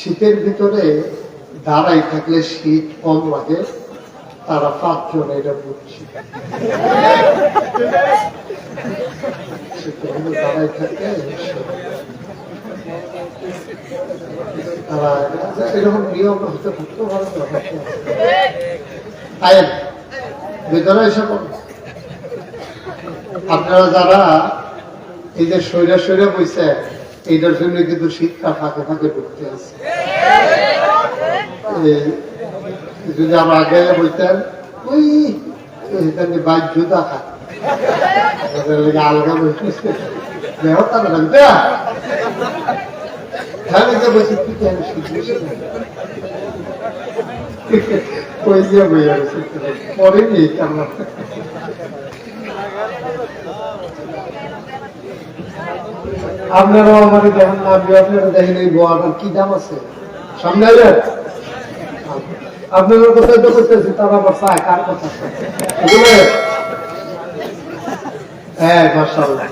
শীতের ভিতরে দাঁড়াই থাকলে শীত কম লাগে, তারা 5 জন এটা বুঝছি। দাঁড়াই থাকলে তারা এরকম নিয়ম হতে থাকতে পারে। ভিতরে এসে আপনারা যারা এই যে সৈরা সৈরা বইছে, এইটার জন্য কিন্তু শীতটা ফাঁকে ফাঁকে ঢুকতে আছে। যদি আমরা আগে বলতেন ওই বাইক জুতা খায় আলগা বলতেছে পরেনি আমরা। আপনারাও আমার দেখেন না, আপনারা দেখেন এই বোয়াটার কি দাম আছে সামনে। আপনাদের কোথায় তো করতেছি, তারা আবার চায় কার কথা। হ্যাঁ মাশাআল্লাহ।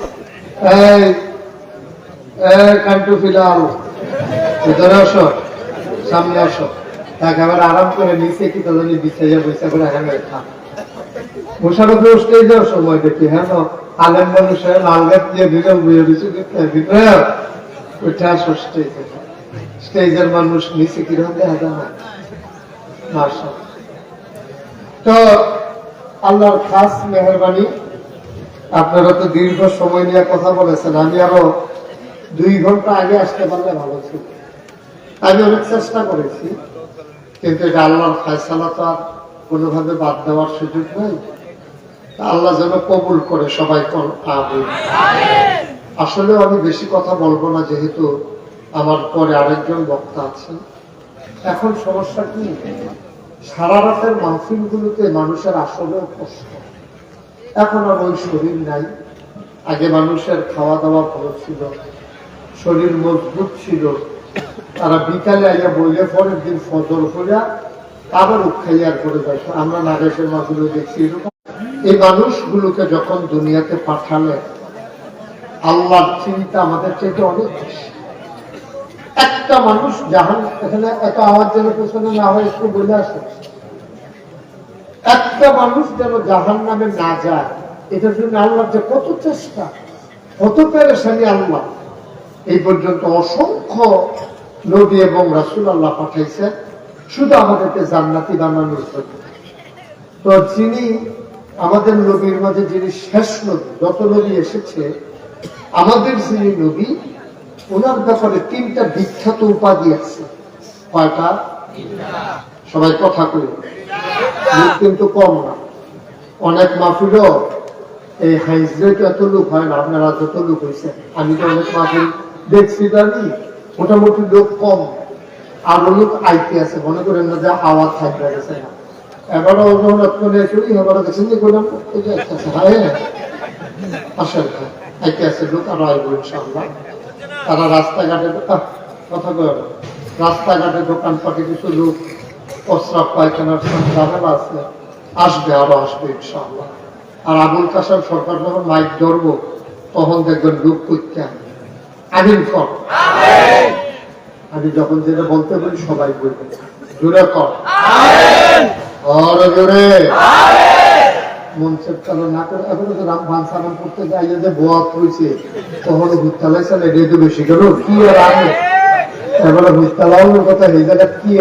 কান্টু ফিলাল ভিতরে আসো, সামনে আসো। তাকে আবার আরাম করে নিচে কি তাদের বিছাইয়া বসে করে এখানে খান। বসানো তো স্টেজে সময় দেখি, হ্যাঁ আলেম মানুষের লালগাছ দিয়ে ভিড়ে বইয়ে দিচ্ছে ভিতরে ওইটা আসো স্টেজে। স্টেজের মানুষ নিচে কিরকম দেখা যায় না। তো আল্লাহর খাস মেহরবানি, আপনারা তো দীর্ঘ সময় নিয়ে কথা বলেছেন। আমি আরো 2 ঘন্টা আগে আসতে পারলে ভালো ছিল। আমি অনেক চেষ্টা করেছি, কিন্তু এটা আল্লাহর ফায়সালা তো আর কোনোভাবে বাদ দেওয়ার সুযোগ নেই। আল্লাহ যেন কবুল করে সবাই। আসলে আমি বেশি কথা বলবো না, যেহেতু আমার পরে আরেকজন বক্তা আছেন। এখন সমস্যা কি, সারা রাতের মাহফিল গুলোতে মানুষের আসলেও কষ্ট। এখন আর ওই শরীর নাই। আগে মানুষের খাওয়া দাওয়া ভালো ছিল, শরীর মজবুত ছিল। তারা বিকালে আইয়া বইলে পরের দিন ফজর করিয়া আবার উৎখাইয়ার করে যায়। আমরা নাগেশের মাহফিলে দেখছি এরকম। এই মানুষগুলোকে যখন দুনিয়াতে পাঠালে, আল্লাহর চিন্তা আমাদের চাইতে অনেক বেশি। একটা মানুষ জাহান, এখানে এত আওয়াজ যেন পেছনে না হয় একটু বলে আসে, একটা মানুষ যেন জাহান নামে না যায়, এটার জন্য আল্লাহ যে কত চেষ্টা, কত পেরেশানি আল্লাহ। এই পর্যন্ত অসংখ্য নবী এবং রাসূল আল্লাহ পাঠাইছে শুধু আমাদেরকে জান্নাতি বানানোর জন্য। তো যিনি আমাদের নবীর মাঝে যিনি শেষ নবী, যত নবী এসেছে আমাদের যিনি নবী, ওনার ব্যাপারে 3টা বিখ্যাত উপাধি আছে। কয়টা? সবাই কথা কই, কিন্তু কম না। অনেক মাহফিলও এই হাইজে এত লোক হয় না, আপনারা যত লোক হয়েছে। আমি তো অনেক মাহফিল দেখছি, জানি মোটামুটি লোক কম, আরো লোক আইতে আছে। মনে করেন না যে আওয়াজ থাকবে গেছে না। এবারও অজহরত করে চলি, এবারও দেখছেন যে করলাম হ্যাঁ আসেন আইতে আছে লোক, আরো আইব ইনশাআল্লাহ। তারা রাস্তাঘাটে কথা কয়, রাস্তাঘাটে দোকানপাটে কিছু লোক প্রস্রাব পায়খানার ঝামেলা আছে, আসবে, আরো আসবে ইনশাআল্লাহ। আর আবুল কাসেম সরকার যখন মাইক ধরবো, তখন দেখবেন লোক করতে আমিন কর। আমি যখন যেটা বলতে বলি সবাই বলবে জোরে কর, জোরে। মঞ্চের চালু না করে এখন তো রাম ভান সালাম করতে যাই যে বোয়াত হয়েছে, তখন ভুততালাই চালে রেডিও বেশি গেল কি আর আগে এবারে ভুততালাওয়ার কথা এই জায়গা কি।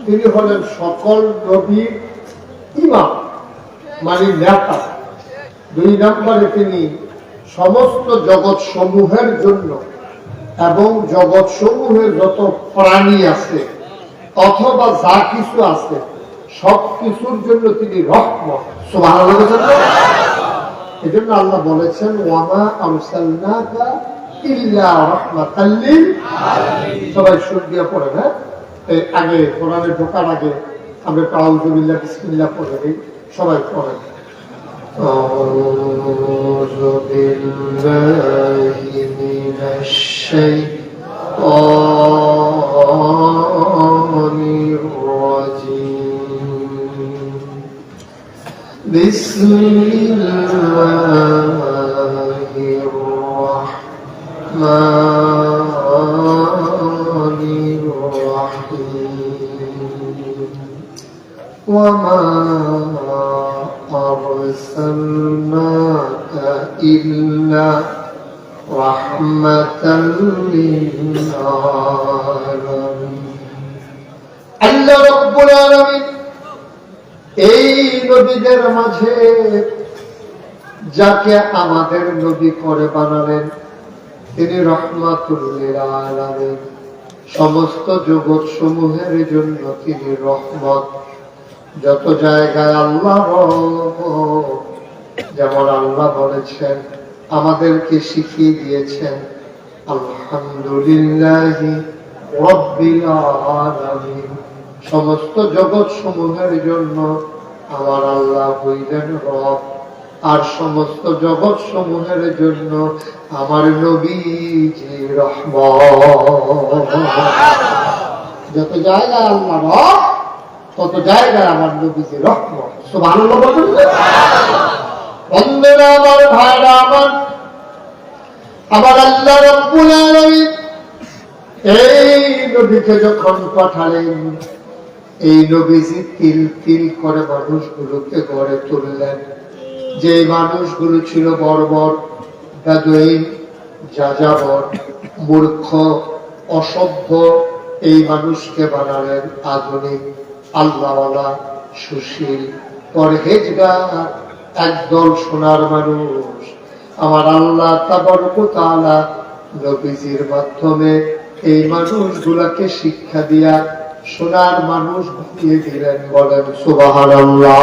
তিনি হলেন সকল নবীর ইমাম, মানে নেতা। 2 নম্বরে তিনি সমস্ত জগৎ সমূহের জন্য এবং জগৎ সমূহের যত প্রাণী আছে অথবা যা কিছু আছে সবকিছুর জন্য তিনি রহমত। সুবহানাল্লাহ। এজন্য আল্লাহ বলেছেন ওয়ামা আরসালনাকা ইল্লা রাহমাতাল লিল আলামিন। সবাই সুর দিয়ে পড়ে। হ্যাঁ, আগে কোরআনে ঢোকার আগে আমরা আউযু বিল্লাহি বিসমিল্লাহ পড়ে দিই, সবাই পড়ে। আউযু বিল্লাহি মিনাশ শাইতানির রাজীম। বিসমিল্লাহির রাহমানির রাহিম। আরসালনাকা ইল্লা রাহমাতাল লিল আলামিন। আল্লাহ রাব্বুল আলামিন এই নবীদের মাঝে যাকে আমাদের নবী করে বানালেন তিনি রহমাতুল লিল আলামিন, সমস্ত জগৎ সমূহের জন্য তিনি রহমত। যত জায়গায় আল্লাহ যেমন আল্লাহ বলেছেন আমাদেরকে শিখিয়ে দিয়েছেন আলহামদুলিল্লাহি রাব্বিল আলামিন, সমস্ত জগৎ সমূহের জন্য আমার আল্লাহ হইলেন রব, আর সমস্ত জগৎ সমূহের জন্য আমার নবীজি রহমত। যত জায়গায় আল্লাহ রব তত জায়গায় আমার নবীজি রহমত। সুবহানাল্লাহ বলুন। বন্ধুরা আমার, ভাইরা আমার, আমার আল্লাহ রাব্বুল আলামিন এই নবীকে যখন পাঠালেন এই নবীজি তিল তিল করে মানুষগুলোকে গড়ে তুললেন। যে মানুষগুলো ছিল বর্বর, বেদুইন, যাযাবর, মূর্খ, অসভ্য, এই মানুষকে বানালেন আধুনিক, আল্লাহওয়ালা, সুশীল, পরহেজগার, একদল সোনার মানুষ। আমার আল্লাহ তাবারক ওয়া তাআলা নবীজির মাধ্যমে এই মানুষগুলাকে শিক্ষা দিয়া সোনার মানুষ বানিয়ে দিলেন। বলেন সুবহানাল্লাহ।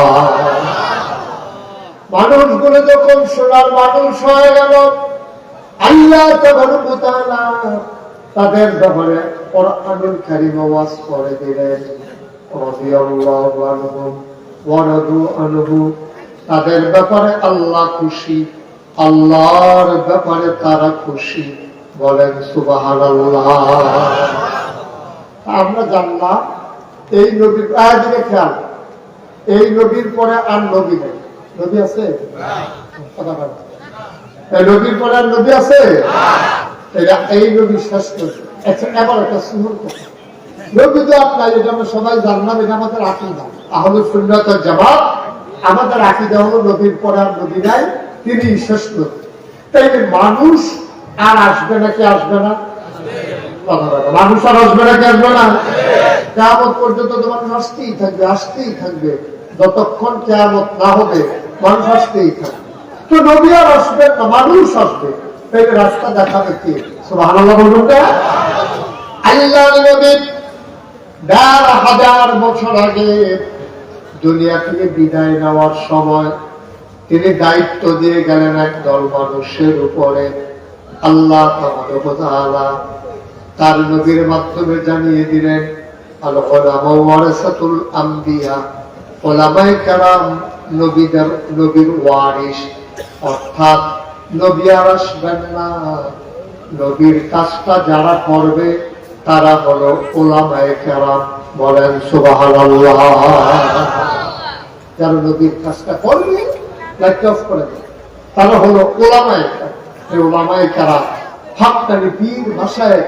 মানুষগুলো যখন সোনার মানুষ হয়ে গেল আল্লাহ তাবারক ওয়া তাআলা তাদের ব্যাপারে কোরআনুল কারীম ওয়াজ করে দিলেন। রাদিয়াল্লাহু আনহুম ওয়া রাদু আনহু, তাদের ব্যাপারে আল্লাহ খুশি, আল্লাহর ব্যাপারে তারা খুশি। বলেন সুবহানাল্লাহ। আমরা জানলাম এই নবীর আয়াতকে খেয়াল, এই নবীর পরে আর নবী নেই। নবী আছে? এই নবীর পরে আর নবী আছে? এই নবী শেষ করছে। আচ্ছা, এবার একটা সুন্দর কথা, নবী তো আপনার, এটা আমরা সবাই জানলাম, এটা আমাদের আকীদা, আহলে সুন্নাত ওয়াল জামাত। আমাদের আকীদা হলো নবীর পরে আর নবী নাই, তিনি শেষ নবী। তাই মানুষ আর আসবে নাকি আসবে না? মানুষ আর আসবে নাকি আসবে না? কিয়ামত পর্যন্ত তো মানুষ আসতেই থাকবে, আসতেই থাকবে, যতক্ষণ কিয়ামত না হবে মানুষ আসতেই থাকবে। তো নবী আর আসবেন না, মানুষ আসবে, তাই রাস্তা দেখাবে কে? সুবহানাল্লাহ বলুন। আল্লাহর নবী ১,৫০০ বছর আগে দুনিয়া থেকে বিদায় নেওয়ার সময় তিনি দায়িত্ব দিয়ে গেলেন একদল মানুষের উপরে। আল্লাহ তাবারক ওয়া তাআলা তার নবীর মাধ্যমে জানিয়ে দিলেন আল উলামা ওয়ারাসাতুল আম্বিয়া, উলামায়ে কেরাম নবীর ওয়ারিস, অর্থাৎ নবী আর আসবেন না, নবীর কাজটা যারা করবে তারা হলো উলামায়ে কেরাম। বলেন সুবহানাল্লাহ। যারা নবীর কাজটা করবে লাইট অফ করে দেবে, তারা হলো উলামায়ে কেরাম। এই উলামায়ে কেরাম হক্কানি পীর ভাষায়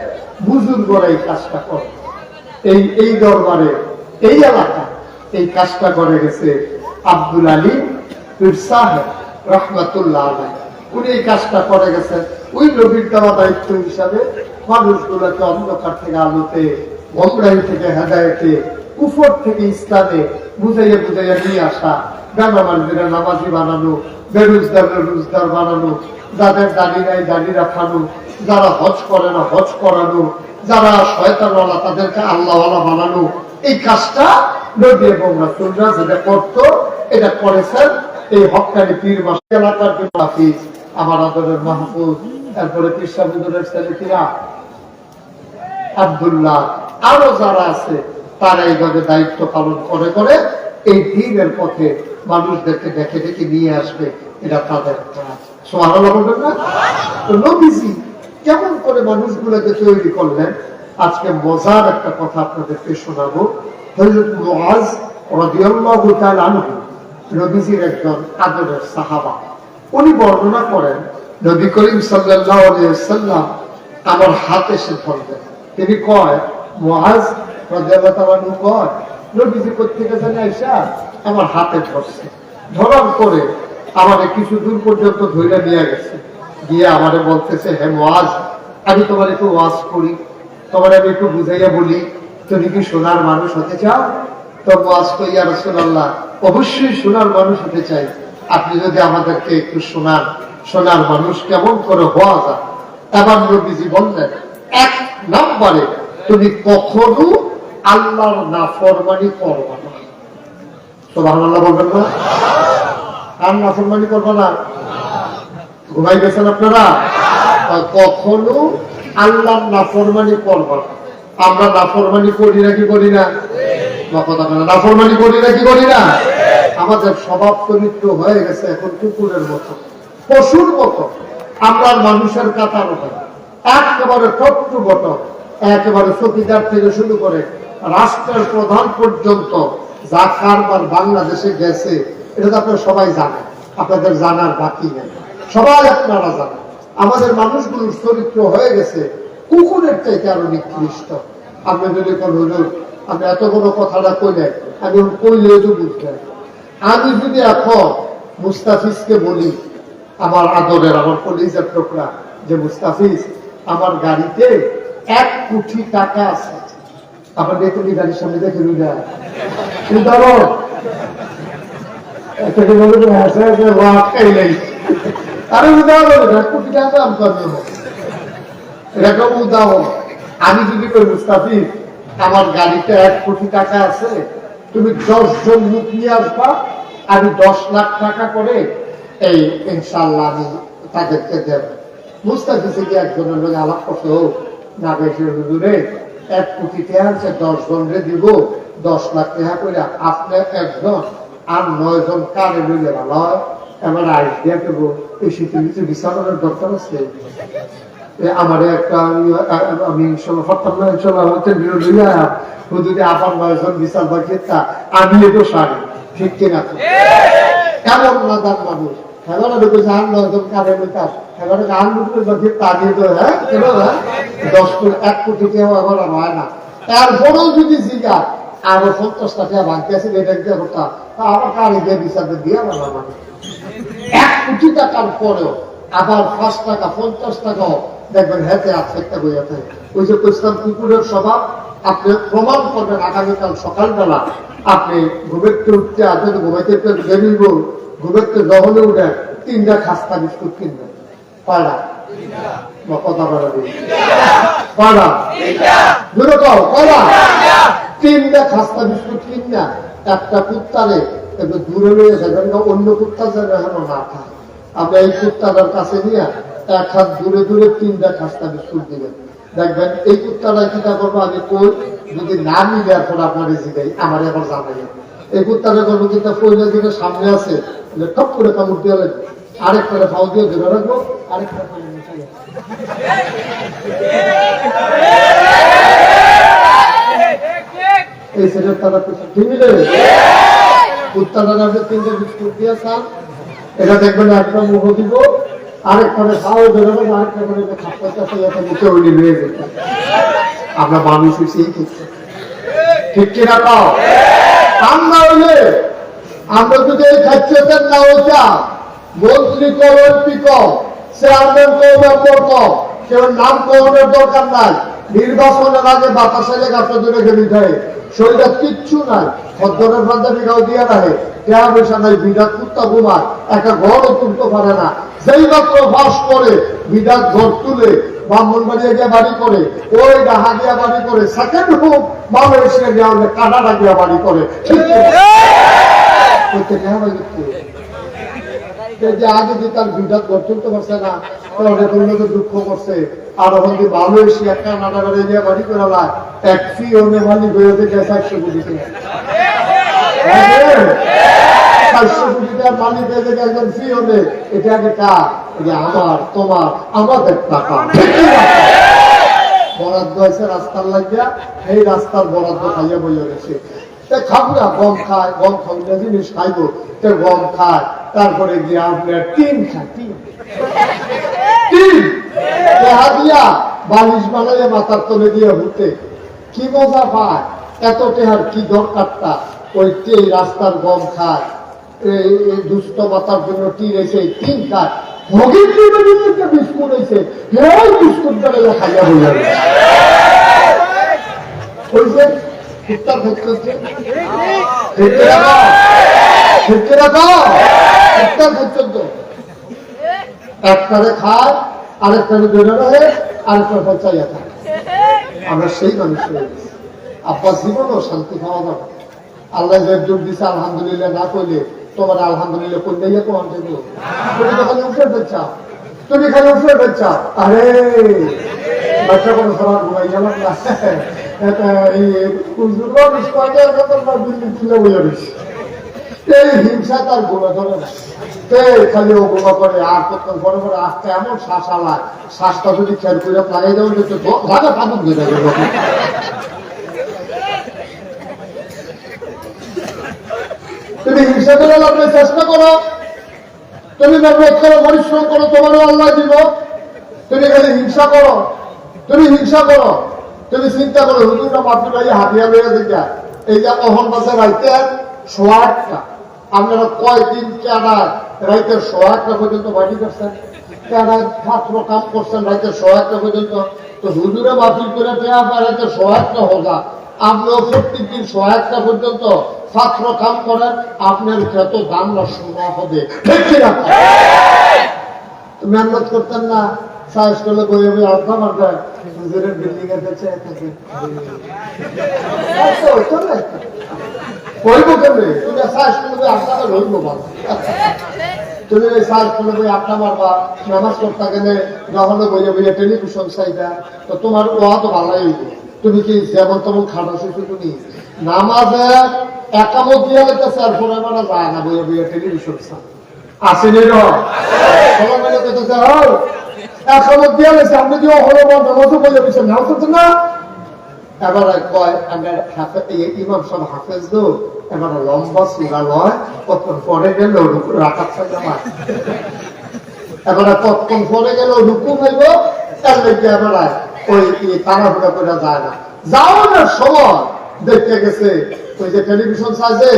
বুজুর্গরা এই কাজটা করে। এই দরবারে, এই এলাকা এই কাজটা করে গেছে আব্দুল আলী পীর সাহেব রহমাতুল্লাহ আলাইহি। উনি এই কাজটা করে গেছেন ওই নবীর দেওয়া দায়িত্ব হিসাবে মানুষগুলোকে অন্ধকার থেকে আলোতে, গোমরাহি থেকে হেদায়েতে, কুফর থেকে ইসলামে বুঝাইয়া বুঝাইয়া নিয়ে আসা, বেনামাজিরা নামাজি বানানো, বেরোজগাররা রোজগার বানানো, যাদের দাড়ি নাই দাড়ি রাখানো, যারা হজ করে না হজ করানো, যারা শয়তানওয়ালা তাদেরকে আল্লাহওয়ালা বানানো। এই কাজটা নবী এবং রাসূলরা যেটা করতো এটা করেছেন এই হক্কানি পীর মাস এলাকার হাফিজ, আমার আদরের মাহফুজ, তারপরে কৃষ্ণাবুদরের ছেলেকিরা আব্দুল্লাহ, আরো যারা আছে তারা এইভাবে দায়িত্ব পালন করে করে এই দ্বীনের পথে মানুষদেরকে ডেকে ডেকে নিয়ে আসবে। এটা তাদের কাজ। সুবহানাল্লাহ বলবেন না? তো নবীজি কেমন করে মানুষগুলোকে তৈরি করলেন, আজকে মজার একটা কথা আপনাদেরকে শোনাবো। হযরত মুআজ রাদিয়াল্লাহু তাআলা আনহু নবীজির একজন আদরের সাহাবা, উনি বর্ণনা করেন নবী করিম সাল্লাল্লাহু আলাইহি ওয়াসাল্লাম আমার হাতে এসে ধরলেন। তিনি কয়, মুআজ রাদিয়াল্লাহু তাআলা আনহু কয়, নবীজি কোথা থেকে জানে আয়েশা আমার হাতে ধরছে, ধরার পরে আমাদের কিছু দূর পর্যন্ত ধরে নিয়ে গেছে, গিয়ে আমারে বলতেছে, হে মুআজ, আমি তোমার একটু ওয়াজ করি, তোমার আমি একটু বুঝাইয়া বলি, তুমি কি সোনার মানুষ হতে চাও? তো মুআজ কই, ইয়া রাসূলুল্লাহ, অবশ্যই সোনার মানুষ হতে চাই, আপনি যদি আমাদেরকে একটু শোনান, সোনার মানুষ কেমন করে হওয়া যায়। এবার নবীজি বললেন, এক নম্বরে তুমি কখনো আল্লাহর নাফরমানি করবা না। সুবহানাল্লাহ বলবেন না? আর নাফরমানি করবা না? ঘুমাই গেছেন আপনারা? কখনো আল্লাহর নাফরমানি করবা না। আমরা নাফরমানি করি নাকি করি না? নাফরমানি করি নাকি করি না? আমাদের স্বভাব চরিত্র হয়ে গেছে এখন কুকুরের মতো, পশুর মতো। আমরা মানুষের কাতার হয় একেবারে টট্টু বট, একেবারে চৌকিদার থেকে শুরু করে রাষ্ট্রের প্রধান পর্যন্ত যা কারবার বাংলাদেশে গেছে, এটা তো আপনারা সবাই জানেন, আপনাদের জানার বাকি নেই, সবাই আপনারা জানেন। আমাদের মানুষগুলোর চরিত্র হয়ে গেছে কুকুরের চাইতে আরো নিকৃষ্ট। আপনি যদি কোন হুজুর আপনি এত বড় কথাটা কইলেন, আমি কইলেও তো বুঝলেন। আমি যদি এখন মুস্তাফিজকে বলি, আমার আদরের, আমার কলিজার টুকরা, যে মুস্তাফিজ, আমার গাড়িতে 1 কোটি টাকা আছে, আমার দেখে গাড়ির সামনে দেখে নিয়ে উদাহরণ আরে উদাহরণ 1 কোটি টাকা দাম করবে, এরকম উদাহরণ। আমি যদি কই, মুস্তাফিজ, আমার গাড়িতে 1 কোটি টাকা আছে, তুমি 10 জন লোক নিয়ে আসবা, আমি 10 লাখ টাকা করে এই ইনশাআল্লাহ আমি তাদেরকে দেব। মুস্তাফিজে কি একজনের লোক আলাপ করতে হোক না, বেশি হুজুরে 1 কোটি টাকা আছে, 10 জনরে দিব, 10 লাখ টাকা করে আপনি একজন আর 9 জন কারে লইলে ভালো হয়। এবার আইডিয়া দেবো, এই শীতের কিছু বিছানোর দরকার আছে, আমার একটা আমি ইনশাল্লাহ পারতাম না, ইনশাল্লাহ লইয়া হুজুরে আবার 9 জন বিশাল বাকি, আমি তো সারি, ঠিক কিনা? এমন নাদান মানুষ, এবারে ঢুকে যান 9 জন কারে লইতাম, এবারে গান ঢুকে বাকি তাড়িয়ে তো, হ্যাঁ কেন, হ্যাঁ 10 কোটি 1 কোটি টাকা এবার হয় না। তারপরেও যদি জিগা আরো 50 টাকা বাকি আছে, এটা দিয়ে করতাম, তা আবার কারে দিয়ে বিচার দিয়ে আমার মানে 1 কোটি টাকার পরেও আবার 5 টাকা 50 টাকাও দেখবেন হেঁটে একটা বইয়াতে। ওই যে কইছিলাম কুকুরের স্বভাব, আপনি প্রমাণ করবেন আগামীকাল সকালবেলা আপনি ঘুমেরতে উঠতে, আপনি ঘুমাইতে বেরিয়ে ঘুমেরতে যখন উঠে 3টা খাস্তা বিস্কুট কিনবেন, কয়টা? কথা বলা দিই, কয়টা? দূরে কও, কয়টা? 3টা খাস্তা বিস্কুট কিনা একটা কুত্তারে একটু দূরে নিয়ে যাবেন, অন্য কুত্তা যেন এখনো না খায়। আপনি এই কুত্তাটার কাছে নিয়ে 1 হাত দূরে দূরে 3টা খাস্তা বিস্কুট দিবেন, দেখবেন এই কুত্তাটা কিটা করবো, আমি কই যদি না মিলে এখন আপনার জিগাই, আমার এবার জানাই, এই কুত্তাটা করবো কিন্তু পয়লা দিকে সামনে আছে, টপ করে কামড় দিয়ে লাগবে, আরেকটা ফাও দিয়ে ধরে রাখবো, আরেকটা এই সেটার তারা ঠিক মিলে কুত্তাটা 3টা বিস্কুট দিয়ে খান, এটা দেখবেন একটা মুখ দিব, আরেকখানে খাওয়া ধরে নেবো, আরেকটা করে খাপটা নিচে উনি নিয়ে যেত। আমরা মানুষ সেই ক্ষেত্রে ঠিক কিনা পাও? আমরা হইলে আমরা যদি এই খাদ্যের না হইতা, মন্ত্রী কম এমপি কম, চেয়ারম্যান কম মেম্বার কম, কেউ নাম কমের দরকার নাই, নির্বাচনের আগে বাতাসে লেখাটা দূরে গেলি যায়, শরীরে কিচ্ছু নাই, খদ্দরের ফান্দাবি গাও দিয়ে রাখে, দেয়া পয়সা নাই, বিরাট কুত্তা ঘুমায়, একটা ঘরও তুলতে পারে না, যেই মাত্র বাস করে বিরাট ঘর তুলে ব্রাহ্মণবাড়িয়া গিয়ে বাড়ি করে, ওই ডাহা গিয়া বাড়ি করে, সেকেন্ড হোক মালয়েশিয়া গিয়া হলে কানাডা গিয়া বাড়ি করে, ঠিক যে আগে যে তার বিরাট ঘর তুলতে পারছে না, দুঃখ করছে, আর ওখান থেকে মালয়েশিয়া কানাডা গিয়া বাড়ি করে ট্যাক্সি ওনে মালিক হয়ে গেছে 400 কোটি টাকা, 400 কোটি টাকার মালিক হয়ে গেছে একজন ফি হলে, এটা আগে কার? আমার, তোমার, আমাদের টাকা বরাদ্দ হয়েছে রাস্তার লাগিয়া, এই রাস্তার বরাদ্দ খাইয়া বইয়া গেছে, খাবনা গম খায়, গম খাবনা জিনিস খাইব, গম খায়, তারপরে গিয়ে আপনার টিন খায়, টিন দিয়া বালিশ বানাইয়া মাথার তলে দিয়ে ঘুরতে কি মজা পায়, এত টেহার কি দরকারটা, ওই রাস্তার গম খায়, দুস্থ মাতার জন্য টির এসে 3 কাজ বিস্কুট হয়েছে বিস্কুট বেলা খাইয়া বইয়া হয়েছে উত্তর করছে একটারে খায় আরেকটারে বেরো রহে আরেকটা চাইয়া থাকে। আমরা সেই মানুষ আপনার জীবনও শান্তি পাওয়া যাবে। আল্লাহ জোর দিচ্ছে আলহামদুলিল্লাহ না করলে তোমার আলহামদুলিল্লাহ করলে তোমার জন্য তুমি তো খালি উঠে ফেলছাও, তুমি খালি উঠে ফেলছাও। আরে বাচ্চা কোনো সবার ঘুমাই গেলাম না এই হিংসা তার গোলা ধরে না, খালি ও গোলা করে আর করতেন পরে পরে আজকে এমন শ্বাস আলায় শ্বাসটা যদি খেয়াল করে লাগাই দেবেন ভাগে ফাঁকুন দিয়ে যাবে। তুমি হিংসা করে লাগলে চেষ্টা করো, তুমি মেহনত করো, পরিশ্রম করো, তোমারও আল্লাহ দিব। তুমি খালি হিংসা করো, তুমি হিংসা করো, তুমি চিন্তা করো হুজুরটা মাতৃ ভাই হাতিয়া লইয়া দিকা এই যে অহন বাসে রাইতে 108টা আপনারা কয়দিন কেডায় রাইতে 108টা পর্যন্ত বাড়ি করছেন, কেডায় ছাত্র কাম করছেন রাইতে 108টা পর্যন্ত। তো হুজুরে মাতৃ করে পেয়া রাইতে 108টা হোগা, আপনিও প্রত্যেকদিন 108টা পর্যন্ত ছাত্র কাম করেন, আপনার যত দাম না শোনা হবে। মেহনত করতেন না সাহস করলে বই আমি আড্ডা মারবেন হুজুরের বিল্ডিং এর কাছে কইব কেমনে তুমি সাহস করলে আড্ডা রইব ভালো। তুমি ওই সাহস করলে বই আড্ডা মারবা নামাজ করতে গেলে যখন বইয়ে বইয়ে টেলিভিশন চাইবা তো তোমার ওয়া তো ভালোই হইব। তুমি কি যেমন তেমন খাটা শিশু তুমি নামাজে একামত দিয়া লেগেছে আর পরে মারা যায় না বইয়ে বইয়ে টেলিভিশন চাই আসেনি সবাই মিলে কেটেছে একামত দিয়া লেগেছে আপনি কি হলো নামাজও বইয়ে বসে নাও করতে না। এবার কয় আমরা ইমাম সব হাফেজ দো এবার লম্বা সুরা লয় কতক্ষণ পরে গেল রুকু রাখার সাথে আমার এবার কতক্ষণ পরে গেল রুকু হইব তার লেগে এবার ওই তাড়াহুড়া করে যায় না। যাওয়ার সময় দেখতে গেছে ওই যে টেলিভিশন সাজে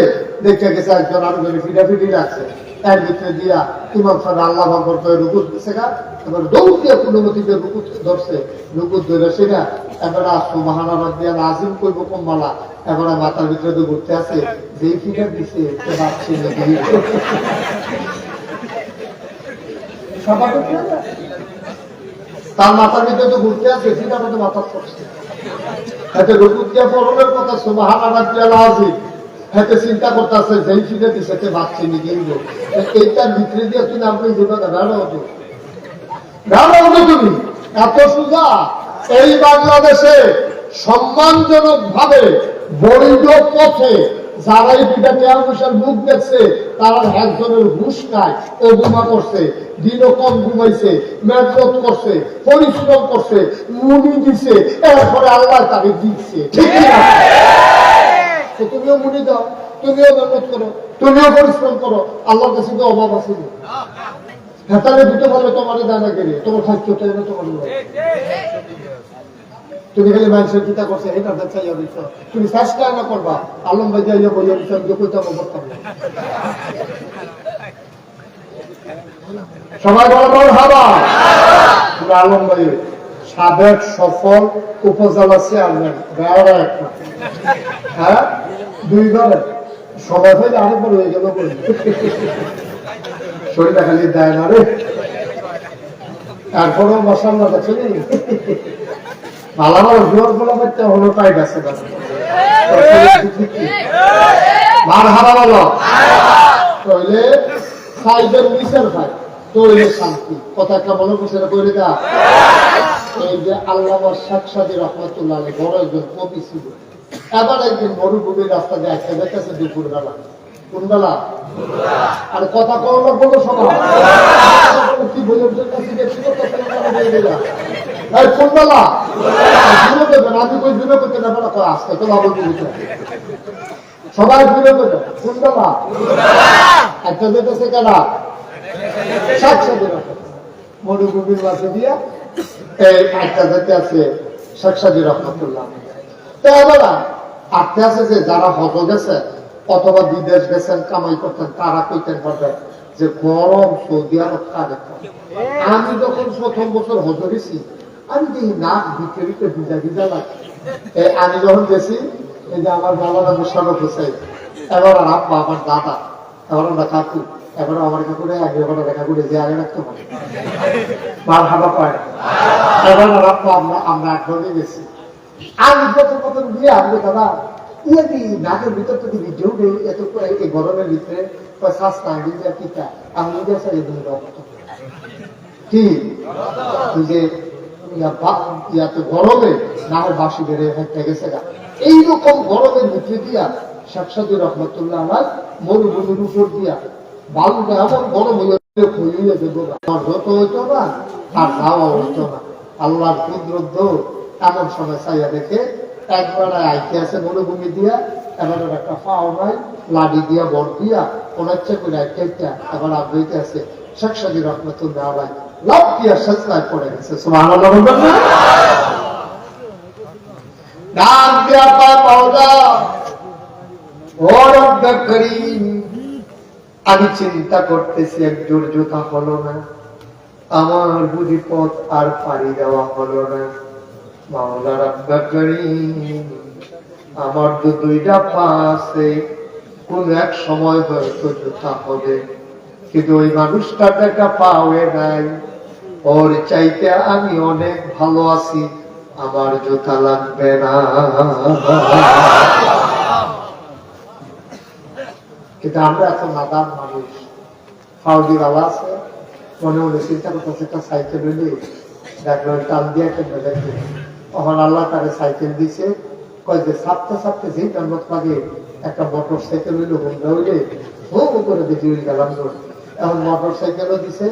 দেখতে গেছে একজন আরেকজনে ফিডাফিডি রাখছে এর ভিতরে দিয়া ইমাম সাহেব আল্লাহ ভগবান করে রুকু দিচ্ছে গা এবার দৌড় দিয়ে কোনো মতিতে রুকু ধরছে রুকু ধরে সেটা এবার সুবহানা রাব্বিয়াল আযীম কইব কমলা এবার মাথার ভিতরে তো ঘুরতে আছে যেই ফিডার দিছে সে বাচ্চা নিয়ে তার মাথার ভিতরে তো ঘুরতে আছে সেটা আমাদের মাথা পড়ছে এতে রুকু দিয়া পড়ানোর কথা সুবহানা রাব্বিয়াল আযীম হাতে চিন্তা করতে আছে যেই ফিডে দিছে সে বাচ্চা নিয়ে গেল এইটার ভিতরে দিয়ে তুমি আপনি জীবনে ভালো হতো তুমি এত সোজা। এই বাংলাদেশে সম্মানজনক ভাবে বৈধ পথে যারাই বিটাকে মানুষের মুখ দেখছে তারা একজনের হুশ নাই ও ঘুমা করছে দিনও কম ঘুমাইছে মেহনত করছে পরিশ্রম করছে মুনি দিছে এরপরে আল্লাহ তাকে দিচ্ছে ঠিক না। তুমিও মুনি দাও, তুমিও মেহনত করো, তুমিও পরিশ্রম করো, আল্লাহর কাছে তো অভাব আছে হেতালে দিতে পারলে তোমার দানা গেলে তোমার খাদ্য তোমার তুমি খালি মানুষের চিন্তা করছে এটা চাইয়া দিচ্ছ তুমি চেষ্টা না করবা আলম ভাই যাইয়া বইয়া দিচ্ছ করতাম সবাই বড় হাবা আলম ভাই সাবেক সফল উপজেলা চেয়ারম্যান একটা হ্যাঁ 2 ঘরে সবাই হয়ে আরেকবার হয়ে গেল শরীরটা খালি দেয় না রে তারপরেও মশাল্লা দেখছেন ভালো ভালো জোর বলা করতে হলো টাইট আছে মার হারা বলো তাহলে সাইডের নিচের ভাই তৈরি শান্তি কথা একটা মনে করছে করে দা এই যে আল্লামা শেখ সাদি রহমতুল্লাহ বড় একজন কবি ছিল এবার একদিন মরুভূমির রাস্তা দিয়ে একটা দেখতেছে দুপুর বেলা কোন বেলা আর কথা কওয়া বলো সবাই কি বলে কোন বেলা দেবেন আমি কই বিরো করতে না বেলা আসতে তো বাবু সবাই বিরো করবে কোন বেলা একটা যেতেছে কেনা মরুভূমির মাঝে দিয়া এই একটা যেতে আছে শেখ সাদি রহমতুল্লাহ তো এবার আটতে আছে যে যারা হত গেছে অথবা বিদেশ গেছেন কামাই করতেন, তারা কইতেন পারবে যে গরম সৌদি আরব কাজে। আমি যখন প্রথম বছর হজরেছি, আমি দেখি নাক ভিতরে ভিজা ভিজা লাগে। আমি যখন গেছি, এই যে আমার বাবা মুশারফ হোসেন, এবার আর আব্বা আমার দাদা, এবার আমরা কাকু, এবার আমার কাকুরে আগে ওখানে দেখা করে যে আগে রাখতে পারে মার হাবা পায়। এবার আর আব্বা আমরা একসঙ্গে গেছি। আমি প্রথম দিয়ে আমি দাদা ইয়াদি নাকের ভিতর থেকে ভিডিও এত এই গরমের ভিতরে শ্বাস না দিয়ে পিতা আমি রক্ত কি যে ইয়াতে গরমে নাকের বাসি বেড়ে হেঁটে গেছে গা। এইরকম গরমের ভিতরে দিয়া শেখ সাদী রহমতুল্লাহ আলাইহি মরুভূমির উপর দিয়া বালুটা এমন গরম হয়ে যত হইতো না আর যাওয়া হইতো না। আল্লাহর কুদরত এমন সময় চাইয়া দেখে একবার আইতে আছে মরুভূমি দিয়া, এবার একটা পাও নাই, লাঠি দিয়া বর দিয়া ওনাচ্ছে করে একটা এবার আবৃত্তি আছে শেখ সাদী রহমতুল্লাহ আলাইহি লাভ দিয়া সাজদায় পড়ে গেছে। সুবহানাল্লাহ বলবেন না? নাম দিয়া পায় মাওলা ও রব্বে করিম, আমি চিন্তা করতেছি একজোর জুতা হলো না, আমার বুঝি পথ আর পাড়ি দেওয়া হলো না। মাওলা রব্বে করিম, আমার তো দুইটা পা আছে, কোন এক সময় হয়তো জুতা হবে, কিন্তু ওই মানুষটার একটা পাওয়ে নাই, ওর চাইতে আমি অনেক ভালো আছি, আমার জুতা লাগবে না। কিন্তু আমরা এত নাদান মানুষ, ফাউডি বাবা আছে, মনে মনে চিন্তা করতেছে একটা সাইকেল হইলে দেখলো টান দিয়ে কেমন দেখবে, তখন আল্লাহ তারে সাইকেল দিছে, কয় যে সাপতে সাপতে যেই জন্মত পাবে একটা মোটর সাইকেল হইলে হুন্ডা হইলে হু করে দেখি ওই গেলাম। এখন মোটর সাইকেলও দিছে,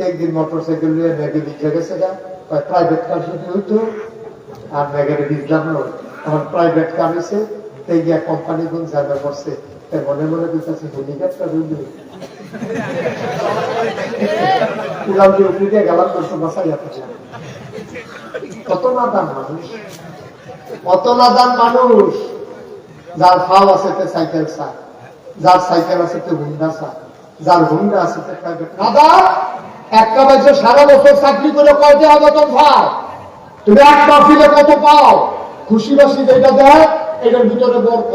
একদিন মোটর সাইকেল নিয়ে মেঘে বিজে গেছে গা, প্রাইভেট কার যদি হইতো আর মেঘের বিজলাম না, এখন প্রাইভেট কার হয়েছে, এই গিয়া কোম্পানি গুণ জায়গা করছে, মনে মনে দিতেছে হেলিকপ্টার হইলে উড়াল দিয়ে উঠে দিয়ে গেলাম তো বাসাইয়া থাকে। কত নাদান মানুষ, কত নাদান মানুষ, যার ফাও আছে তে সাইকেল চা, যার সাইকেল আছে তে হুন্ডা চা, যার হুন্ডা আছে তে প্রাইভেট। নাদান একটা বছর সারা বছর চাকরি করে কয়টা বেতন পাও? তুমি এক মাহফিলে কত পাও? খুশি বাসি যেটা দেয় এটার ভিতরে বরকত।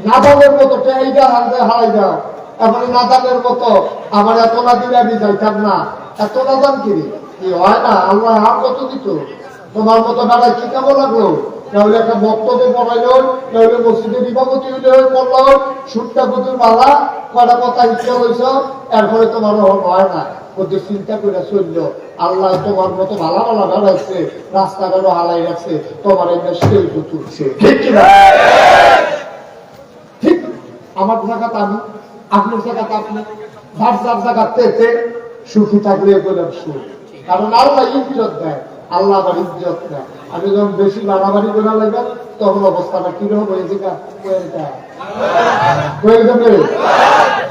নাদানের মতো এইটা হারাই দাও, এখন নাদানের মতো আমার এত না দিলে আমি যাইতাম না, এত নাদান কিনি কি হয় না? আল্লাহ আর কত দিত? তোমার মতো দাঁড়ায় কি কেমন লাগলো? তাহলে একটা বক্তব্য পড়াইল, তাহলে মসজিদের ইমামতি হইলে করলো, সুটটা কুতুর মালা কয়টা কথা ইচ্ছা হয়েছ, এরপরে তোমার হয় না। ওদের চিন্তা করে চলল, আল্লাহ তোমার মতো ভালা ভালা দাঁড়াইছে, রাস্তাঘাটও হালাই রাখছে, তোমার একটা সেই তুলছে। ঠিক কিনা? ঠিক আমার জায়গাতে আমি, আপনার জায়গাতে আপনি, যার যার জায়গাতে সুখী থাকলে বললাম সুখ। কারণ আল্লাহ ইজ্জত দেয়, আল্লাহ আবার ইজ্জত দেয়। আমি যখন বেশি বাড়াবাড়ি করে লাগবেন তখন অবস্থাটা কিরকম হয়েছে?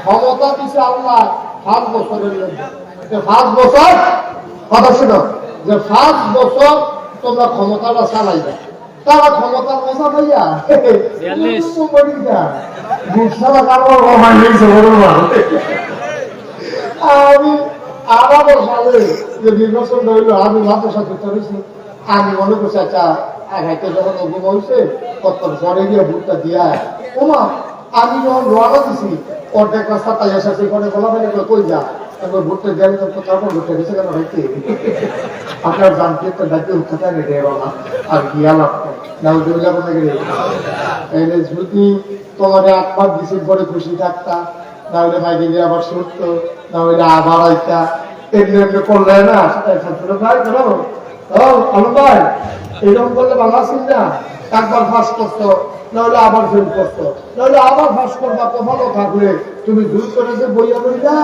ক্ষমতা দিচ্ছে আল্লাহ 5 বছরের মধ্যে, 5 বছর কথা শুনো, যে 5 বছর তোমরা ক্ষমতাটা চালাইবে, তারা ক্ষমতার মজা পাইয়া আমি আমারও সালে যে নির্বাচন হইল, আমি মাত্র সাথে করেছি, আমি মনে করছি আচ্ছা আঘাইতে যখন ঘুম হয়েছে কত ঘরে গিয়ে ভোটটা দিয়া ওমা, আমি যখন রোয়ানা দিছি অর্ধেক রাস্তা তাই এসেছে করে বলা মানে কই যা এবার ভোটটা গেলে তো তারপর ভোটটা গেছে কেন হইতে আপনার জানতে তো ডাকে উঠাতে রেডে বাবা আর গিয়া লাভ না যাবো না গেলে তাইলে যদি তোমার একবার দিছেন পরে খুশি থাকতা, না হলে মাইকে দিয়ে আবার শুনতো, না হলে আবার আইতা, এমনি এমনি করলে না ভাই বলো আলু ভাই এরকম করলে ভালো আছেন না, একবার ফাঁস করতো নাহলে আবার ফেল করতো, নাহলে আবার ফাঁস করবা, তো ভালো থাকলে তুমি দূর করে যে বইয়া বই না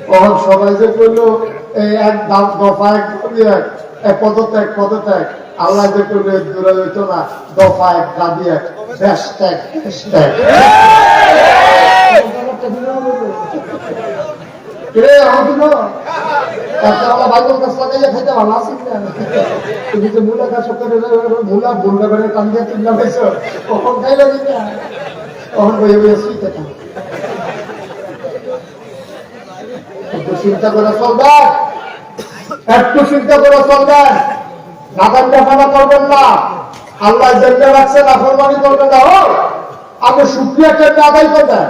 তখন সবাই যে করলো এক দাম দফা এক পদত্যাগ পদত্যাগ, আল্লাহ যে করলে দূরে হইত না, দফা এক গাদি এক হ্যাশট্যাগ হ্যাশট্যাগ তুমি যে মূলা গাছ মূলা ভুলটা করে কান দিয়ে চিন্তা পেয়েছ কখন খাইলে তখন বইয়ে বইয়ে শুইতে থাকে। একটু চিন্তা করে চলবেন, একটু চিন্তা করে চলবেন। নাদান দেখানা করবেন না, আল্লাহ জেনে রাখছে না, ফরমানি করবেন না। ও আপনি শুক্রিয়া কেন্দ্রে আদায় করবেন।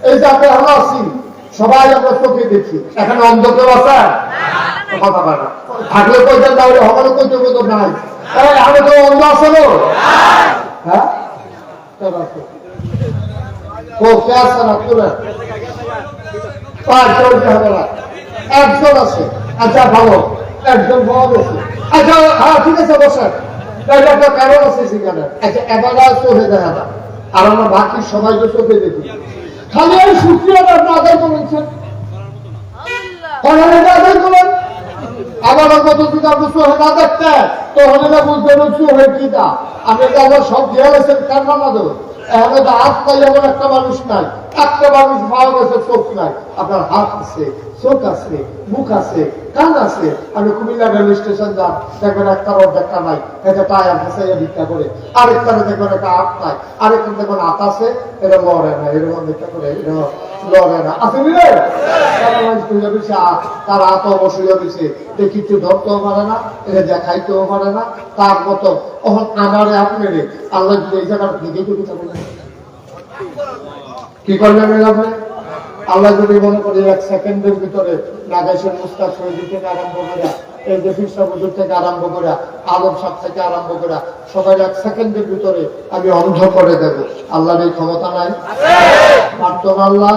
এই যে আমরা এখন আছি, সবাই আমরা চোখে দেখি, এখানে অন্ধ কেউ আছে? কথা বলে না, থাকলে কইতেন তাহলে হকালে কইতে তো নাই। আমি তো অন্ধ আছে না? হ্যাঁ কে আছে না? তুলে একজন আছে। আচ্ছা ভালো, একজন পাওয়া গেছে। আচ্ছা হ্যাঁ ঠিক আছে, বসেন। একটা কারণ আছে সেখানে। আচ্ছা এবার চোখে দেখা না, আর আমরা বাকি সবাই তো চোখে দেখি। খালি ওই শুক্রিয়াটা আপনি আদায় করেছেন, আদায় করেন। আবার মতো যদি আপনি চোখে না দেখতেন তখন এটা বুঝতেন চোখে কি তা। আপনি তো আবার সব দিয়ে গেছেন কার নামা দেবেন। এখন তো হাত পাই এমন একটা মানুষ নাই, একটা মানুষ পাওয়া গেছে চোখ নাই। আপনার হাত আছে, চোখ আছে, মুখ আছে, কান আছে। আমি কুমিল্লা রেল স্টেশন যান, দেখবেন একটা অর্ধেকটা নাই, এটা টায়ার ফেসাইয়া ভিক্ষা করে। আরেকটারে দেখবেন একটা হাত নাই, আরেকটা দেখবেন হাত আছে, এটা লড়ে না, এরকম ভিক্ষা করে, এটা লড়ে না। আছে বুঝলে তার হাত অবশ্যই দিছে, কিছু ধরতেও পারে না, এটা দেখাইতেও পারে না। তার মতো আমারে আপনারে আল্লাহ যদি এই জায়গার দিকে কি করবেন আপনি? আল্লাহ যদি মনে করি 1 সেকেন্ডের ভিতরে নাগাইশের মুস্তাক শহীদ থেকে আরম্ভ করে, এই যে ফিরসাবুজুর থেকে আরম্ভ করে, আলম সাহ থেকে আরম্ভ করে, সবাই 1 সেকেন্ডের ভিতরে আমি অন্ধ করে দেব। আল্লাহর এই ক্ষমতা নাই? পারতো না আল্লাহ?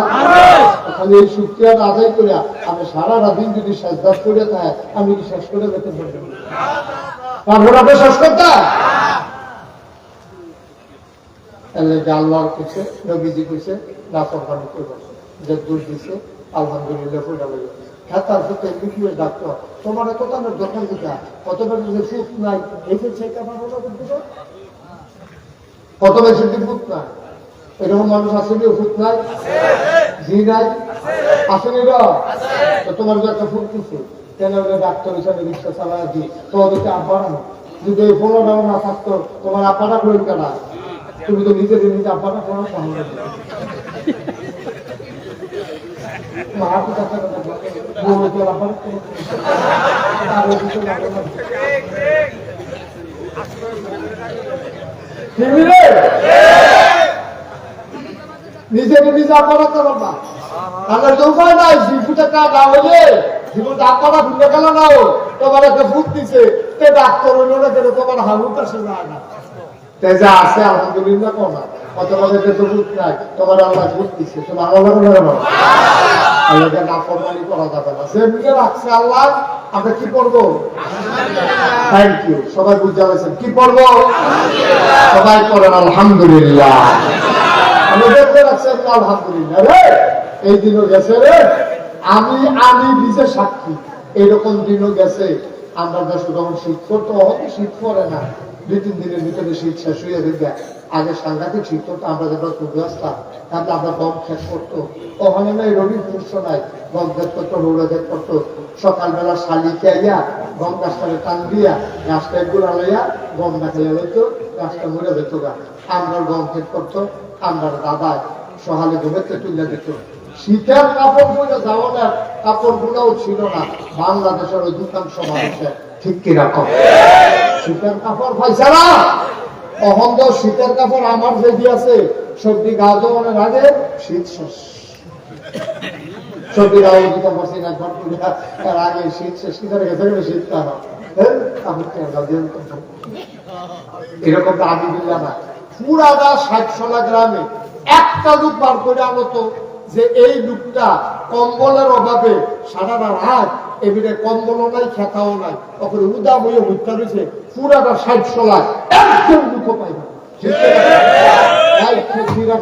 খালি এই শুকরিয়া আদায় করে আমি সারা দিন যদি সাজদা করে থাকে, আমি কি শেষ করে যেতে পারবো? তারপর আপনি শেষ করতে আল্লাহর কিছু নবীজি কইছে না কোরবানি করবো, যে দূর দিছে আলহামদুলিল্লাহ ফুটা লাগে। হ্যাঁ তার সাথে লিখিয়ে ডাক্তার তোমার কোথাও দোকান দিতা কত বেশি সুখ নাই, এই যে সেটা কত বেশি ফুট নাই। এরকম মানুষ আসেনি ফুট নাই? জি নাই? আসেনি র? তোমার যে একটা ফুট কিছু কেন ডাক্তার হিসাবে রিক্সা চালায় দি তোমাদেরকে আব্বারা না, যদি এই 15 টাকা না থাকতো তোমার আব্বারা রইল কেনা? তুমি তো নিজের নিজে আব্বারা পড়ার সামনে নিজেকে নিজে আব্বারা করো না। আমার তো উপায় নাই, 2 ফুটের টাকা হইলে জীবনটা আব্বারা ভুলে গেল না, তোমার একটা ফুট দিছে ডাক্তার হইল না কেন, তোমার হালুটা সে যায় না। তেজা আছে আলহামদুলিল্লাহ কোনা অথবা তো ভূত নাই, তোমার আল্লাহ ভূত দিচ্ছে, তোমার আল্লাহ আল্লাহকে নাফরমানি করা যাবে না। সে নিজে রাখছে আল্লাহ, আমরা কি করবো? Thank you. সবাই বুঝতে পারছেন কি করবো? সবাই করেন আলহামদুলিল্লাহ। আমি দেখতে রাখছি আলহামদুলিল্লাহ। রে এই দিনও গেছে রে, আমি নিজে সাক্ষী, এরকম দিনও গেছে। আমরা দেশে যখন শীত করতো, হয়তো শীত করে না, 2-3 দিনের ভিতরে শীত শেষ হয়ে যাবে। আগে সাংঘাতিক শীত করতো, আমরা যখন চলে আসতাম তাহলে আমরা গম শেষ করতো। ওখানে নাই রবির দৃশ্য নাই, গম ক্ষেত করতো, রোড়ে ক্ষেত করতো। সকালবেলা শালিকে আইয়া গম গাছটাকে টান দিয়া গাছটা গুড়া লইয়া গম না খেয়ে লইতো, গাছটা মরে যেত গা। আমরা গম ক্ষেত করতো, আমরা দাদা সকালে ঘুমেতে তুলে দিত। শীতের কাপড় পরে যাওয়ার কাপড় গুলোও ছিল না বাংলাদেশের অধিকাংশ মানুষের, ঠিক কিরকম? শীতের কাপড় পাইছে না। অহন্দ শীতের কাপড় আমার যে দিয়েছে, সর্দি গা জমানোর আগে শীত শেষ, সর্দি গা দিতে পারছি না, ঘর তার আগে শীত শেষ। কি করে গেছে শীত কারণ এরকম তো আমি দিলাম না। পুরাটা 60 গ্রামে একটা লোক বার করে আনতো যে এই লোকটা কম্বলের অভাবে সারা রাত এবারে কম্বলও নাই, খেতাও নাই, ওখানে উদা বইয়ে হত্যা রয়েছে। পুরাটা 60 একজন দুঃখ পাই না।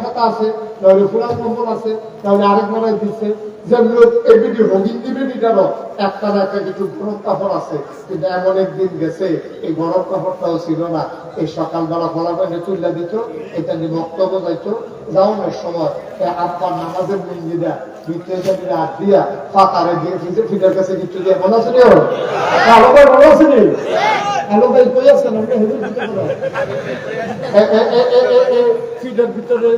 খাতা আছে, তাহলে পুরান কম্বল আছে, তাহলে আরেক বেলায় দিচ্ছে যে লোক এবিডি হগিন দিবেন। এটারও একটা না একটা কিছু গরম কাপড় আছে, কিন্তু এমন একদিন গেছে এই গরম কাপড়টাও ছিল না। এই সকালবেলা খোলা পাইনে তুলে দিত, এটা নিয়ে বক্তব্য যাইতো। যাওয়ার সময় আব্বার নামাজের মন্দিরা ভিতরে হাত দিয়া পাতারে দিয়ে ফিটের কাছে কিছু দিয়ে মনে আছে মনে আছে হ্যালো ভাই কই আছেন আমরা হেভি দিতে পারো সিটের ভিতরে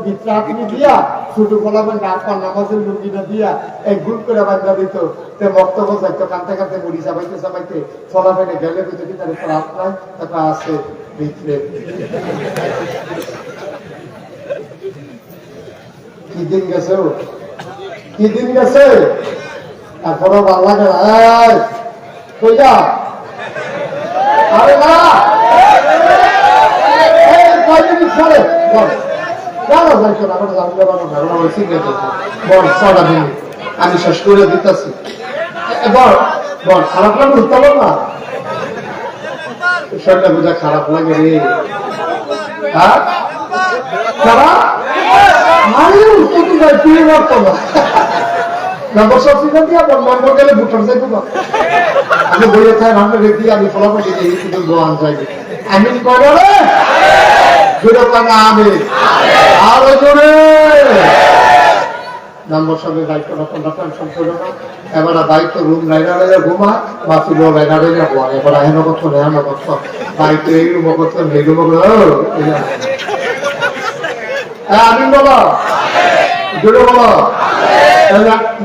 ভিতরে আপনি দিয়া ছোট ফলাবেন ডাক্তার নামাজের মুরগিটা দিয়া এক গুণ করে বান্ধা দিত তে বক্তব্য যাইতো কানতে কানতে মুড়ি চাবাইতে চাবাইতে ফলাবেনে গেলে ভিতরে তার প্রাপ নাই তারপর আছে ভিতরে কি দিন গেছে কি দিন গেছে এখনো ভালো লাগে না কইয়া আরে না আমি শেষ করে দিতেছি খারাপ লাগে উঠতে না শরীরটা বোঝা খারাপ লাগে রে হ্যাঁ খারাপ আমি উঠতে যাই তুই পারতো না মেম্বারশিপ সিজন দিয়ে আপনার মেম্বার গেলে ভোটার যাইব না আমি বইয়ে থাই ভাঙলে রেখি আমি ফলাফল দিয়ে কিন্তু গোয়ান যাইবে আমি কবে রে জোরে পানা আমি আরো জোরে মেম্বারশিপের দায়িত্বটা তোমরা টেনশন করো না এবার দায়িত্ব রুম লাইনা লাইনা ঘুমা বা তুলো লাইনা লাইনা ঘুমা এবার হেন কথা নেন কথা দায়িত্ব এই রুম কথা এই রুম আমি বলো জোরে বলো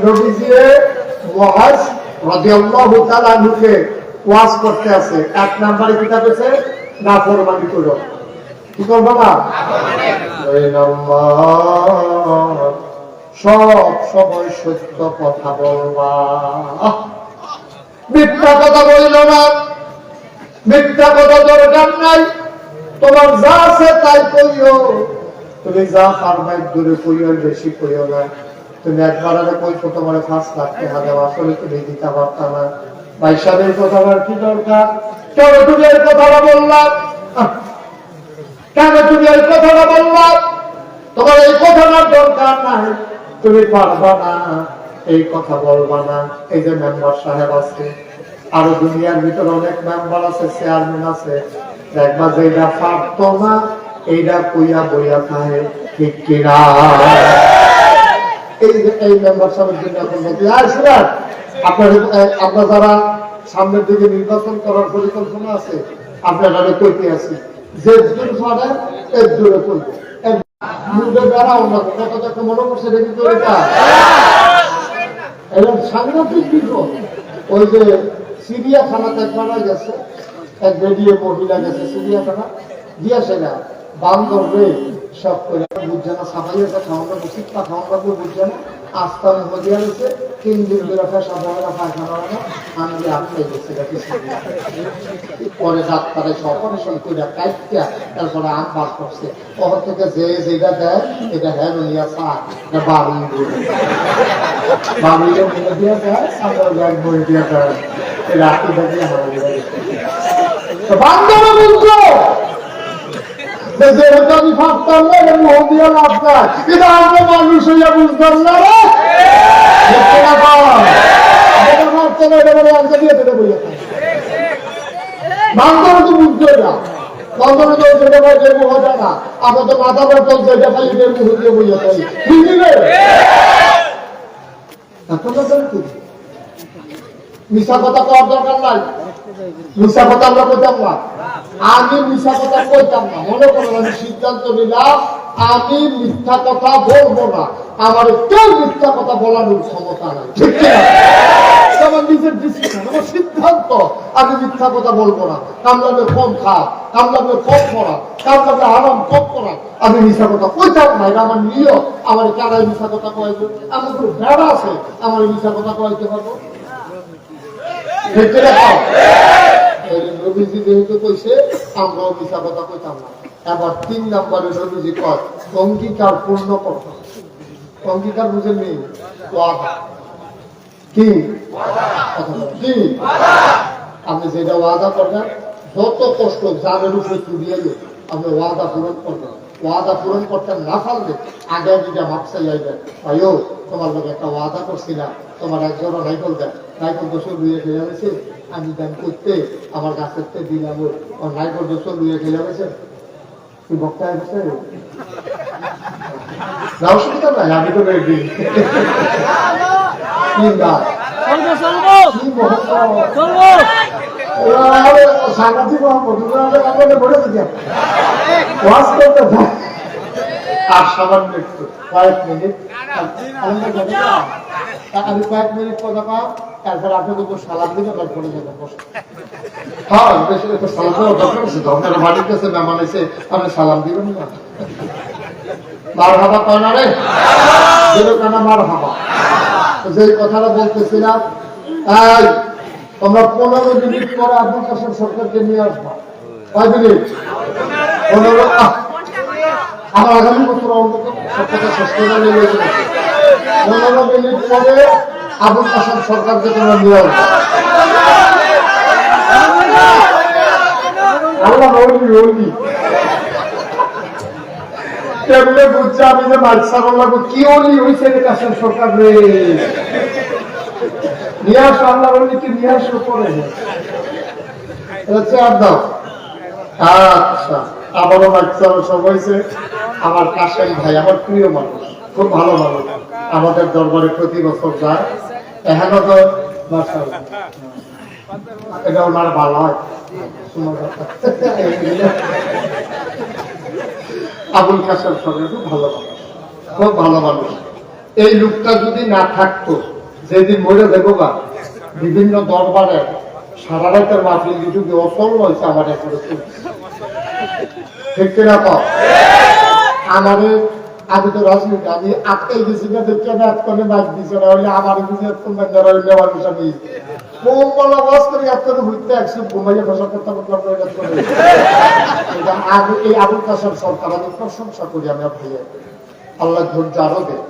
নবীজি ওয়াজ রাদিয়াল্লাহু তাআলা আনহুকে ওয়াজ করতে আছে এক নম্বরে কিতাব আছে নাফরমানি করো কি করবা না সব সময় সত্য কথা বলবা মিথ্যা কথা বলিল না মিথ্যা কথা দরকার নাই তোমার যা আছে তাই কইও তুমি যা পারবাই দূরে কইও বেশি কইও না তুমি একবার আগে কইছো তোমার 5 লাখ টাকা দেওয়া আসলে তুমি দিতে পারতা না ভাইসাবের কথাবার কি দরকার কেন তুমি এই কথাটা বললাম কেন তুমি এই কথাটা বললাম তোমার এই কথাটার দরকার নাই তুমি পারবা না এই কথা বলবা না এই যে মেম্বার সাহেব আছে আরো দুনিয়ার ভিতরে অনেক মেম্বার আছে চেয়ারম্যান আছে দেখবা যে এটা পারতো না এইটা কইয়া বইয়া থাকে ঠিক কিনা এই মেম্বার সাহেবের জন্য আপনার যারা সামনের দিকে নির্বাচন করার পরিকল্পনা আছে আপনারা কইতে আছে যে দূর পারেন এর দূরে করবে মনে করছে কিন্তু এটা সাংঘাতিক বিপদ ওই যে চিড়িয়াখানাতে মারা গেছে এক বেরিয়ে মহিলা গেছে চিড়িয়াখানা দিয়েছে না বান্দর রে সব করে বুঝছে না সাফাইয়ের খাওয়ানো উচিত না খাওয়ানো বুঝছে না আস্তানে হদিয়া রয়েছে 3 দিন ধরে ফেসা বড়া পায়খানা হয় আমি আটকে গেছে পরে ডাক্তারে অপারেশন করে কাইটা তারপরে আম পাস করছে ওখান থেকে যে যেটা দেয় এটা হ্যানোনিয়া সার বাবুই বাবুইটা মনে দিয়ে দেয় আমার ব্যাগ বই দিয়ে দেয় রাতে দেখে বান্দর বুঝছো যেহেতু আমি ভাবতাম না এটা মোহ দিয়ে লাভ নাই এটা আমরা মানুষ হইয়া বুঝতাম না বান্ধব তো বুঝতে না বান্ধব তো যেটা পাই যে মোহ যায় না আমরা তো মাথা বর্তন যেটা পাই যে মোহ দিয়ে বইয়া পাই বুঝলি মিশা কথা করার দরকার নাই মিশা কথা আমরা কইতাম না আমি মিথ্যা কথা কইতাম না মনে করেন আমি সিদ্ধান্ত নিলাম আমি মিথ্যা কথা বলবো না আমার কেউ মিথ্যা কথা বলার ক্ষমতা নাই ঠিক আমার নিজের ডিসিশন আমার সিদ্ধান্ত আমি মিথ্যা কথা বলবো না কামলামে কম খাওয়া কামলামে কম পড়া কামলামে আরাম কম করা আমি মিথ্যা কথা কইতাম না এটা আমার নিয়ম আমার কারাই মিথ্যা কথা কয়েছে আমার কোনো ভেড়া আছে আমার মিথ্যা কথা কয়েতে পারবো ঠিক নবীজি যেহেতু কইছে আমরাও মিথ্যা কথা কইতাম না এবার 3 নম্বরে নবীজি কয় অঙ্গীকার পূর্ণ করতে অঙ্গীকার বুঝেন নেই ওয়াদা কি কি আপনি যেটা ওয়াদা করবেন যত কষ্ট জানের উপরে চুরিয়ে আপনি ওয়াদা পূরণ করবেন ওয়াদা পূরণ করতে না পারলে আগে যেটা ভাবছে যাইবেন ভাইও তোমার লোক একটা ওয়াদা করছিলাম তোমার একজনও নাইকল দেন নাইকল দোষর লুয়ে খেলে গেছে আমি দান করতে আমার গাছের দিলাম নাইকল দোষর লুয়ে খেলে গেছে তুই বক্তা আছে না অসুবিধা নাই আমি তো রেডি সাংঘাতিক বলে দিতে ওয়াজ করতে আর সামান্য একটু কয়েক মিনিট আমি কয়েক মিনিট কথা পাও, তারপর আপনাকে তো সালাম দিবে তারপরে যাবে বসে। হ্যাঁ বেশি তো সালাম দেওয়ার দরকার আছে তো, আপনার বাড়ির কাছে মেহমান এসে আপনি সালাম দিবেন না? মার হাবা কয় না রে, কেনা মার হাবা। যে কথাটা বলতেছিলাম, তোমরা 15 মিনিট পরে আবুল কাসেম সরকারকে নিয়ে আসবা। কয় মিনিট? 15। আমার আগামী বছর অন্তত সরকারকে শেষ করে নিয়ে গেছিল। 15 মিনিট পরে আবুল কাসেম সরকারকে তোমরা নিয়ে আসবা। আল্লাহ রৌলি কেমনে বুঝছে আমি যে বাচ্চা বললাম কি অলি হয়েছে রে কাসেম সরকার রে, নিয়ে আসো আল্লাহ রৌলিকে নিয়ে আসো পরে। আর দাও। আচ্ছা আবারও বাচ্চা সব হয়েছে। আমার কাশেম ভাই আমার প্রিয় মানুষ, খুব ভালো মানুষ, আমাদের দরবারে প্রতি বছর যায়। এখানে তো এটা ওনার ভালো হয়। আবুল কাসেম সরকার খুব ভালো মানুষ, খুব ভালো মানুষ। এই লোকটা যদি না থাকতো, যেদিন মরে দেবো বা বিভিন্ন দরবারে সারা রাতের মাহফিল যদি অসল হয়েছে আমার এখানে ঠিক কিনা কম আমাদের। আমি তো রাজনীতি আমি আটকাই গেছি না, দেখে আমি আটকালে মাছ দিচ্ছে না, হলে আমার বুঝে মানুষ আমি খুব বলা বাস করে আটকালে ঘুরতে একশো ঘুমাইয়ে ভাষা করতে পারলাম। আমি এই আবুল কাসেম সরকার আমি প্রশংসা করি, আমি ভাইয়া আল্লাহ ধৈর্য আরো দেয়,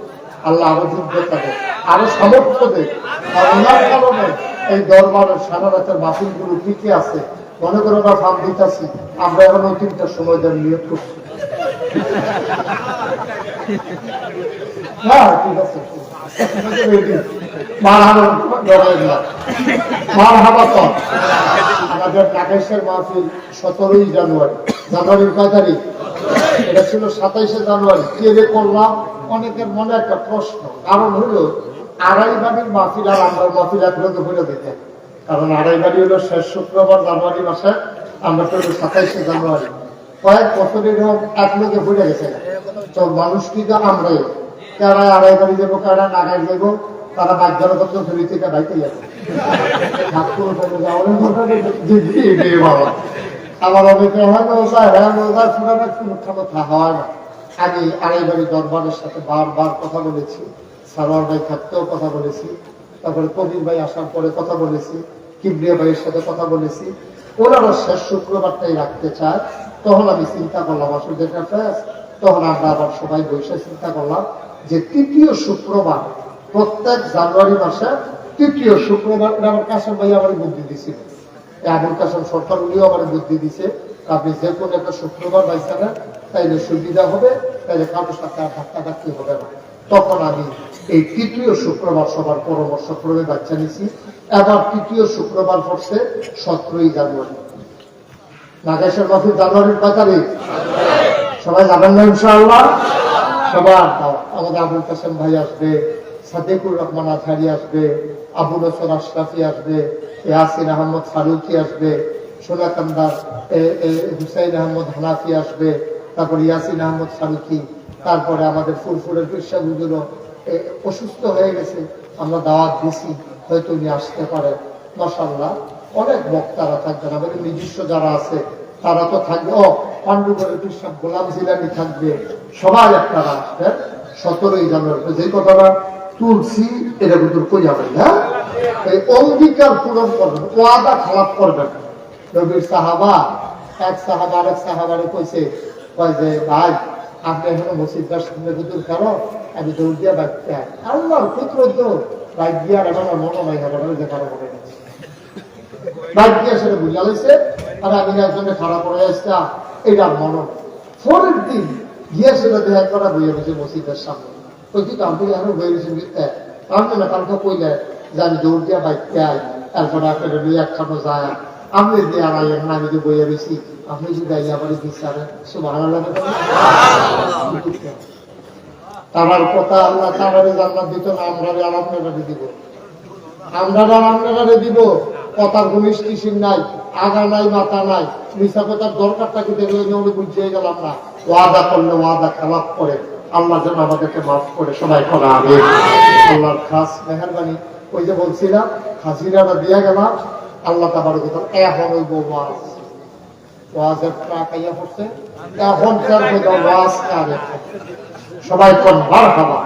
আল্লাহ আরো যোগ্যতা দেয়, আরো সামর্থ্য দেয়। আর ওনার কারণে এই দরবারের সারা রাতের মাহফিল গুলো টিকে আছে। মনে করো আমরা ফার্ম দিতেছি, আমরা এখন 3টার সময় ধরে নিয়োগ করছি। না ঠিক আছে আমাদের নাগেশের মাহফিল 17 জানুয়ারি। জানুয়ারির কয় তারিখ? এটা ছিল 27 জানুয়ারি। কে রে করলাম? অনেকের মনে একটা প্রশ্ন, কারণ হলো আড়াই বাড়ির মাহফিল আর আমরা মাহফিল একলগে বলে দিতে, কারণ আড়াই বাড়ি হলো শেষ শুক্রবার জানুয়ারি মাসে, আমরা তো 27 জানুয়ারি। কয়েক বছরের একলগে ভুলে গেছে। তো মানুষ কিন্তু আমরাই, কারা আড়াই বাড়ি যাবো, কারা নাগাই যাবো, তারা বাচ্চারা কত ফেরি থেকে বাইতে যাবো। আমার অনেকে হয় না। আমি আড়াই বাড়ি দরবারের সাথে বারবার কথা বলেছি, সালোয়ার ভাই থাকতেও কথা বলেছি, তারপরে কবির ভাই আসার পরে কথা বলেছি, কিবরিয়া ভাইয়ের সাথে কথা বলেছি। ওনারা শেষ শুক্রবারটাই রাখতে চায়। তখন আমি চিন্তা করলাম আসলে যেটা তখন আমরা আবার সবাই বসে চিন্তা করলাম যে 3য় শুক্রবার প্রত্যেক জানুয়ারি মাসে 3য় শুক্রবার। আমার কাসেম ভাই আমার বুদ্ধি দিছিল, আবুল কাসেম সরকার উনিও আমার বুদ্ধি দিছে, আপনি যে কোনো একটা শুক্রবার পাইছেন তাইলে সুবিধা হবে, তাইলে কারোর সাথে আর ধাক্কাধাক্কি হবে না। তখন আমি এই 3য় শুক্রবার সবার পরামর্শ ক্রমে বাচ্চা নিছি। এবার 3য় শুক্রবার পড়ছে 17 জানুয়ারি। নাগেশের মাহফিল জানুয়ারির 5 তারিখ। সবাই যাবেন না ইনশাআল্লাহ? সবার আমাদের আবুল কাসেম ভাই আসবে, সাদেকুর রহমান আজহারি আসবে, আবু নসর আশরাফি আসবে, ইয়াসিন আহমদ ফারুকি আসবে, সোনাকান্দার হুসাইন আহমদ হানাফি আসবে, তারপর ইয়াসিন আহমদ ফারুকি, তারপরে আমাদের ফুরফুরের পেশাগুলো অসুস্থ হয়ে গেছে, আমরা দাওয়াত দিছি, হয়তো উনি আসতে পারে। মাশাআল্লাহ অনেক বক্তারা থাকবেন, আমাদের নিজস্ব যারা আছে তারা তো থাকবে। পান্ডুগড়ের কৃষক গোলাম জিলানি থাকবে, সবাই আপনারা আসবেন 17 জানুয়ারি। যে কথাটা তুলছি এটা কিন্তু কই যাবেন, হ্যাঁ এই অঙ্গীকার পূরণ করবেন, ওয়াদা খারাপ করবেন। নবীর সাহাবা এক সাহাবা আরেক সাহাবারে কইছে, কয় যে ভাই আপনি এখনো মসজিদটার সামনে দুটোর কারণ আমি দৌড় দিয়া বাঁচতে আল্লাহর পুত্র তো বাইক দিয়ে আর আমার মনে নাই হবে যে কারো মনে গেছে বাইক দিয়ে সেটা বুঝা লাইছে। আর আমি একজনে খারাপ করে আসছে এটার মনে। পরের দিন গিয়ে সেটা দেখা করা বইয়ে গেছে মসজিদের সামনে। ওই কিন্তু আমি এখনো বই গেছি আমি না কালকে কইলে যে আমি দৌড় দিয়া বাইকতে আই, তারপরে আপনার একখানো যায় আপনি দিয়ে আড়াই এখন আমি যে বইয়ে রয়েছি, আপনি যদি আইয়া বাড়ি দিচ্ছেন সে ভালো লাগে। তার কথা আল্লাহ তারারে জান্নাত দিত না, আমরা আপনারা দিব, আমরা আপনারা দিব। কথার কোনো স্টেশন নাই, আগা নাই, মাথা নাই, মিশা কথার দরকারটা কি দেখলে আমি বুঝিয়ে গেলাম না। ওয়াদা করলে ওয়াদা খেলাপ করে, আল্লাহ যেন আমাদেরকে মাফ করে সবাই করা হবে। আল্লাহর খাস মেহরবানি। ওই যে বলছিলাম হাজিরাটা দিয়ে গেলাম, আল্লাহ তাবার কথা এখন ওই ওয়াজ ওয়াজের ট্রাক আইয়া পড়ছে, এখন তার কথা ওয়াজ কারে সবাই কোন বার খাবা।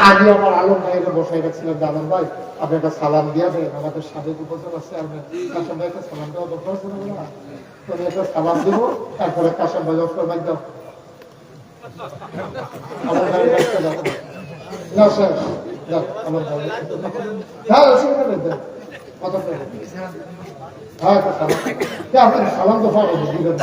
আগে আমার আলম ভাইকে বসাই রাখছিলেন, আলম ভাই আপনি একটা সালাম দিয়ে দেন, আমাদের সাবেক উপজেলা চেয়ারম্যান কাশেম ভাই একটা সালাম দেওয়া দরকার আছে না, তুমি একটা সালাম দিব, তারপরে কাশেম ভাই ফরমাই দাও আমার ভাই না স্যার আমার ভাই হ্যাঁ অসুবিধা নেই দেন কথা হ্যাঁ একটা সালাম, আপনি সালাম তো পাবেন দিবেন।